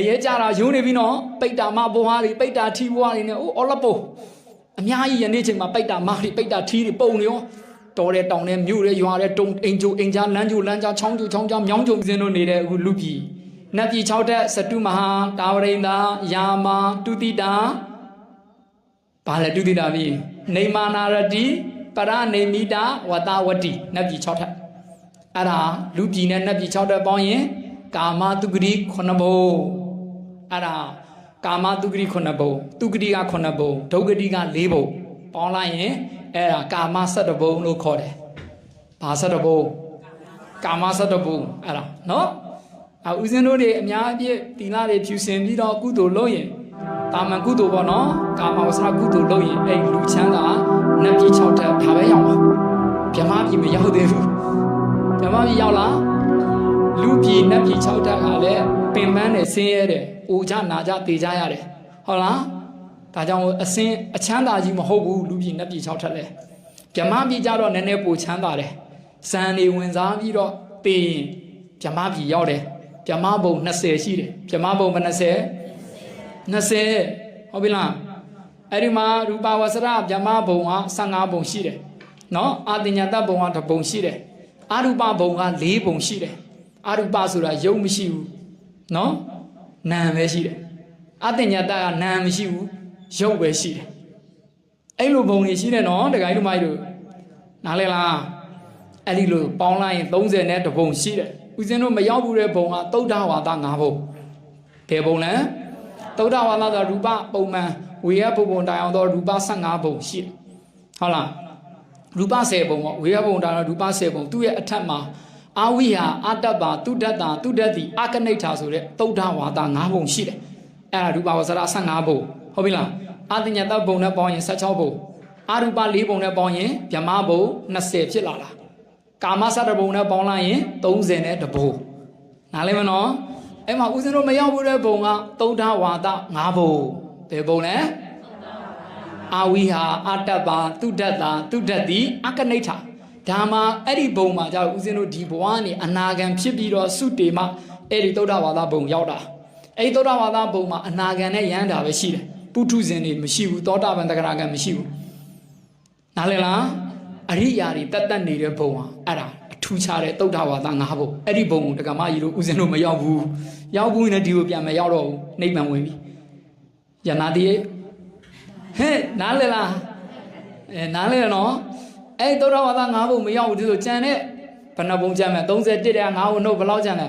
ye jara yuni vino peta ma bohari peta ti wari ne olapo amyayi ye ne ching ma peta ma ri peta ti ri pong ni yoတော်တဲ့တောင်နဲ့မြို့ရဲ့ရွာတဲ့တုံအင်ဂျိုအင်ဂျာလမ်းဂျိုလမ်းကြားချောင်းဂျိုချောင်းကြားမြောင်းဂျိုစင်းတို့နေတဲ့အခုလူပြည်နတ်ပြည်6တက်စတုမဟာတာဝရိန္ဒာယာမာတုတိတာဘာလဲတုတိတာပြီနေမာနာရတိပရနေမိတာဝတဝတိနတ်ပြည်6တက်အဲ့ဒါလူပြည်နဲ့နတ်ပြည်6တက်ပေါင်းရင်ကာမတုဂတိ9ဘုံအဲ့ဒါကာမတုဂတိ9ဘုံတုဂတိက9ဘုံဒုဂတိက4ဘုံပေါင်းလိုက်ရင်အဲ့ဒါကာမဆတ်တဘုံလို့ခေါ်တယ်။ဘာဆတ်တဘုံကာမဆတ်တဘုံအဲ့ဒါနော်။ဦးဇင်းတို့တွေအများအပြည့်တီလာတွေဖြူစင်ပြီးတော့ကုသိုလ်လုပ်ရင်တာမန်ကုသိုလ်ပေါ့နော်။ကာမဝဆရာကုသိုလ်လုပ်ရင်အဲ့လူချမ်းသာနတ်ပြည်6တက်ဒါပဲရောက်မှာ။ဗြဟ္မပြည်မရောက်သေးဘူး။ဗြဟ္မပြည်ရောက်လား။လူပြည်နတ်ပြည်6တက်ကလည်းပင်ပန်းနဲ့ဆင်းရဲတယ်။အိုကြနာကြတေကြရတယ်။ဟုတ်လား။ဒါကြောင့်အစင်းအချမ်းသာကြီးမဟုတ်ဘူးလူပြည်နတ်ပြည်6ထက်လဲဗြဟ္မပြည်ကြတော့နည်းနည်းပိုချမ်းသာတယ်ဇန်နေဝင်စားပြီးတော့တေးဗြဟ္မပြည်ရောက်တယ်ဗြဟ္မဘုံ20ရှိတယ်ဗြဟ္မဘုံဘယ်20ဟုတ်ပြီလားအဲ့ဒီမှာရူပဝဆရဗြဟ္မဘုံက15ဘုံရှိတယ်နော်အာတိညာတဘုံက1ဘုံရှိတယ်အရူပဘုံက4ဘုံရှိတယ်အရူပဆိုတာယုံမရှိဘူးနော်နာမ်ပဲရှိတယ်အတိညာတကနာမ်မရှိဘူးရုပ်ပဲရှိတယ်အဲ့လိုဘုံတွေရှိတယ်နော်တခါကြီးတို့မကြီးတို့နားလဲလားအဲ့ဒီလိုပေါင်းလိုက်ရင်30နဲ့တဘုံရှိတယ်ဦးဇင်းတို့မရောက်ဘူးတဲ့ဘုံကသုဒ္ဓဝါဒ5ဘုံဘယ်ဘုံလဲသုဒ္ဓဝါဒဆိုရူပပုံမှန်ဝေယဘုံတိုင်အောင်တော့ရူပ15ဘုံရှိတယ်ဟုတ်လားရူပ10ဘုံပေါ့ဝေယဘုံတိုင်အောင်ရူပ10ဘုံသူ့ရဲ့အထက်မှာအာဝိဟာအတ္တပါတုဒ္ဒတာတုဒ္ဒတိအကနိဋ္ဌာဆိုတဲ့သုဒ္ဓဝါဒ5ဘုံရှိတယ်အဲ့ဒါရူပဝဆရာ15ဘုံဟုတ်ပြီလားအာတိညာတဘုံနဲ့ပေါင်းရင်16ဘုံအရူပ4ဘုံနဲ့ပေါင်းရင်ဗြဟ္မဘုံ20ဖြစ်လာတာကာမဆတ်တဘုံနဲ့ပေါင်းလိုက်ရင်30နဲ့တဘုံနားလည်မနော်အဲ့မှာဦးဇင်းတို့မရောက်ဘူးတဲ့ဘုံကသုဒ္ဓဝါဒ5ဘုံဘယ်ဘုံလဲအာဝိဟာအတ္တပါတုဒ္ဒတာတုဒ္ဒတိအကနိဋ္ဌာဒါမှအဲ့ဒီဘုံမှာကြာဦးဇင်းတို့ဒီဘဝကနေအနာဂံဖြစ်ပြီးတော့စုတေမှအဲ့ဒီသုဒ္ဓဝါဒဘုံရောက်တာအဲ့ဒီသုဒ္ဓဝါဒဘုံမှာအနာဂံနဲ့ရမ်းတာပဲရှိတယ်ပုထုဇဉ်တွေမရှိဘူးသောတာပန်တဂရကံမရှိဘူးနားလည်လားအရိယာတွေတတ်နေတဲ့ဘုံဟာအဲ့ဒါအထူးခြားတဲ့သုဒ္ဓဝါဒ5ဘုံအဲ့ဒီဘုံကိုတက္ကမကြီးတို့ဦးဇင်းတို့မရောက်ဘူးရောက်ဘူးနဲ့ဒီကိုပြန်မရောက်တော့ဘူးနိဗ္ဗာန်ဝင်ပြီယနာတိဟဲ့နားလည်လားနားလည်နော်အဲ့သုဒ္ဓဝါဒ5ဘုံမရောက်ဘူးဒီလိုကြံတဲ့ဘယ်နှဘုံကြံမဲ့31တဲ့5ဘုံတို့ဘယ်လောက်ကြံလဲ